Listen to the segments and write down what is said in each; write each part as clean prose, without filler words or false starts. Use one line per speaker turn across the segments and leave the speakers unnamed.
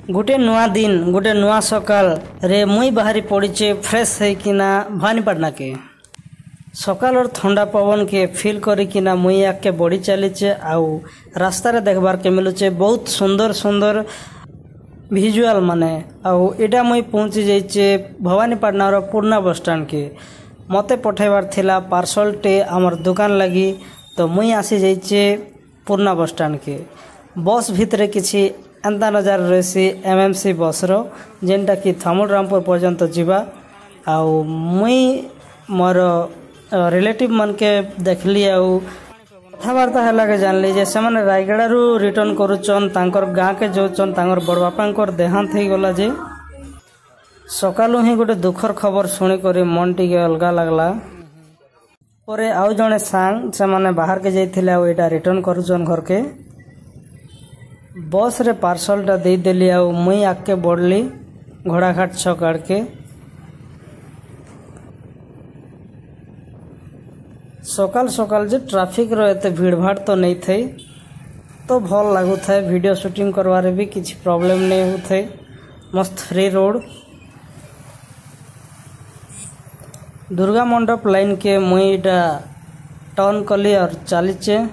गोटे नुआ दिन गोटे नुआ सकाल रे मुई बाहरी पड़ीचे फ्रेश होकिना भवानीपाटना के सकाल और ठंडा पवन के फील करिकिना मुई आगे बढ़ी चलीचे। आउ रास्ता रे देखबार के मिलुचे बहुत सुंदर सुंदर विजुअल माने। आउ एटा मुई पहुंची जाइचे भवानीपाटना रो पुराना बस स्टैंड के। मते पठाइबार थिला पार्सल टे हमर दुकान लगी, तो मुई आसी जाइचे पुराना बस स्टैंड के। बस भितरे किछि एंता नजार रही एमएमसी बस रो जेनटा कि थामुल रामपुर पर्यंत जीवा। आउ मुई मोर रिलेटिव मन के देखली आउ कथबार्ता है के जानली जे से रायगड़ा रु रिटर्न करुचन तांकर गाँ के जोचन तांकर बड़ बापांकर देहांत हो गला जे सकालू ही गोटे दुखर खबर शुणी कर मन टी अलगा लगला। परे आउ जने सांग से माने बाहर के जाइथिले आउ एटा रिटर्न करुचन घर के। बस रे पार्सल टा दे देली आउ मुई आके बढ़ली घोड़ाघाट छक आड़ के। सकाल सकाल जे ट्रैफिक रो एते भीड़ भाड़ तो नहीं थे, तो भल लागू थे वीडियो शूटिंग करवारे भी किसी प्रॉब्लम नहीं होते। मस्त फ्री रोड दुर्गा मंडप लाइन के मुई इटा टर्न कली और चलीचे।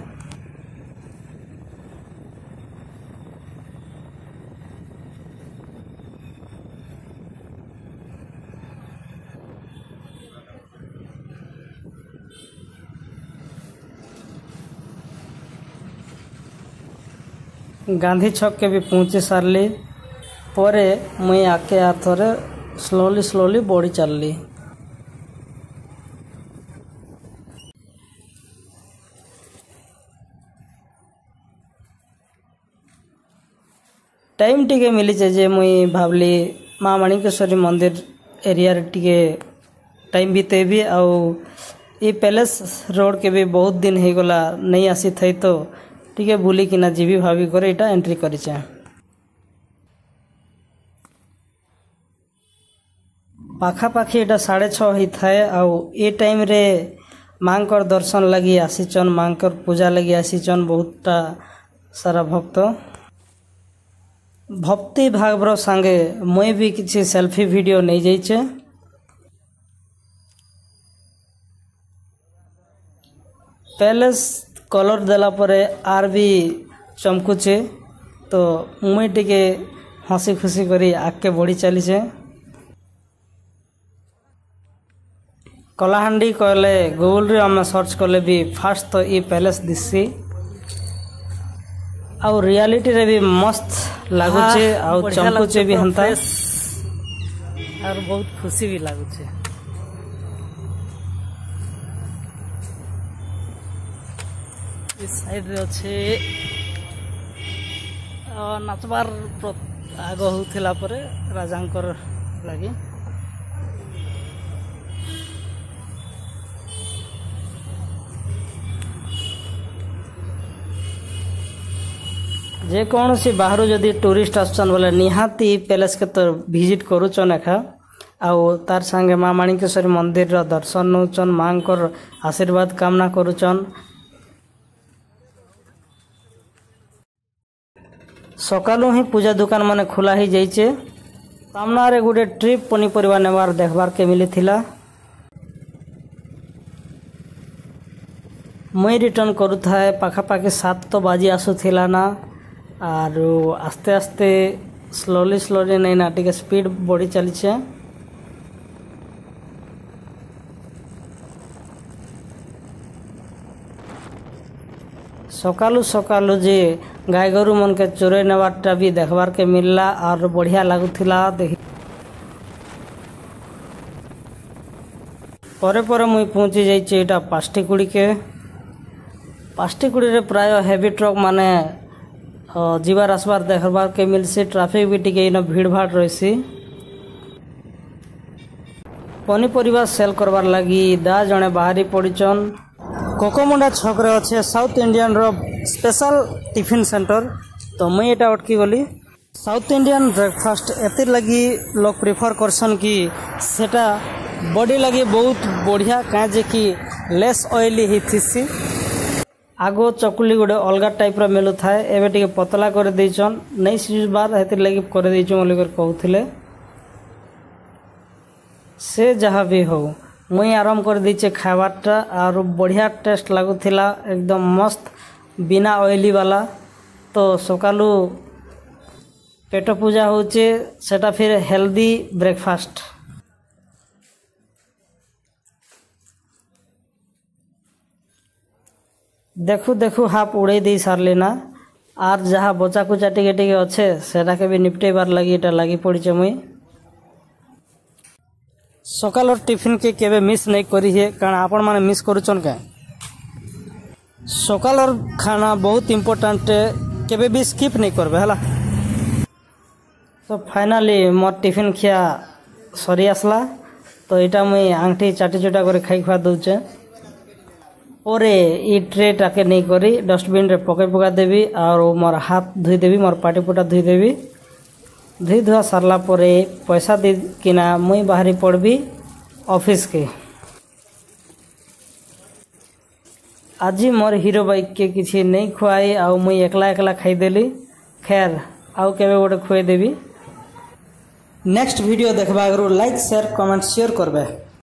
गांधी छक के भी पहुंची सारली। परे मुई आके आथरे स्लोली बढ़ी चलली। टाइम टिके मिली जे मुई भावली माँ माणिकेश्वरी मंदिर एरिया रे टिके टाइम बीतेबी। आउ ये पैलेस रोड के भी बहुत दिन हो गला नहीं आसी थी, तो टिके बुली किना जीवी भावी करे इटा एंट्री करिचे। पाखापाखी इटा 6:30 ही थाए। आउ ए टाइम रे मांकर दर्शन लगी आसीचन, मांकर पूजा लगी आसीचन बहुतटा सारा भक्त। भक्ति भागब्र संगे मुई भी किसी सेल्फी वीडियो नहीं जाइचे। पैलेस कलर देला परे आर भी चमकुचे, तो मुई टिके हसी खुशी करी आगे बढ़ी चलीचे। कलाहांडी कहले गूगल रे आम सर्च कले भी फास्ट तो ये पैलेस दिसी। आउ रियलिटी रे भी मस्त लागुचे आउ चमकुचे भी हंता और बहुत खुशी भी लागुचे। इस साइड रे अच्छे नाचबार आग होथिला परे राजांकर लगी। जे कौन सी बाहर जदि टूरिस्ट आसन बोले निहाती पैलेस के तो विजिट करुचन एखा। आउ तार संगे माँ माणिकेश्वरी मंदिर रो दर्शन नौचन, माँ को आशीर्वाद कामना करुचन। सकालू ही पूजा दुकान माने खुला ही जाइचे। सामना रे गोटे ट्रिप पनीपरिया नेबार देखबार के मिली थिला। मुई रिटर्न करू थाए पाखापाखि 7 तो बाजी आसुथिला ना। और आस्ते आस्ते स्लोली नहीं ना टिके स्पीड बढ़ी चलीचे। सकालू जे गाय गोरु मन के चोरे नेबारटा भी देखबार के मिलला और बढ़िया लागुथिला देखि। परे मुई पहुंची जाइए एटा पास्टिकुड़ी के। पास्टिकुड़ी रे प्राय हेवी ट्रक माने जीवार आसबार देखबार के मिलसी। ट्रैफिक भी टिके इन भीड़ भाड़ रही। पनीपरिया सेल करवार लगी दा जने बाहरी पड़ीचन। कोकोमुंडा छक रे अच्छे साउथ इंडियन रो स्पेशल टिफिन सेंटर। तो मुई एटा अटकी गली। साउथ इंडियन ब्रेकफास्ट एतिर लगी लोग प्रिफर करसन कि सेटा बॉडी लगी बहुत बढ़िया, क्या जे कि लेस ऑयली ही थीसी। आगो चकुली गोटे अलग टाइप्र मिलू थाए एवं टे पतला कर देचन नहीं सीझबार हेतिर लगी कर कहते से जहाँ भी हो मुई आरंभ कर दीचे खावाटा और बढ़िया टेस्ट लगुला एकदम मस्त बिना ऑयली वाला। तो सकालू पेट पूजा होचे सेटा फिर हेल्दी ब्रेकफास्ट। देखू देखू हाफ उड़े दे सारली ना आर जहाँ बचा कुचा टिके टिके अच्छे सेटा के भी निपटेबार लगी एटा लगी पड़े मुई। सकाल टिफिन के केबे मिस नहीं करी है कारण आपण माने मिस करूचन क्या सकाल खाना बहुत इम्पोर्टेंट केबे भी स्किप नहीं करबे हला। तो फाइनली मोर टिफिन खिया सरी आसला तो यहाँ मुई आंगठी चाटी चुटा कर खाई खुआ दौचे और ये ट्रे टाके नहीं करी डस्टबिन रे पके पका देवी और मोर हाथ धोई देवी मोर पाटी पुटा धोई देवी। धोई धुआ सारला परे पैसा दे किना मुई बाहरी पड़बी ऑफिस के। आज मोर हीरो बाइक के किसी नहीं खुआई आउ मुई एकला एकला खाईदेली। खैर आउ केबे गोटे खुए देवी। नेक्स्ट वीडियो देखबा लाइक शेयर कमेंट शेयर करबे।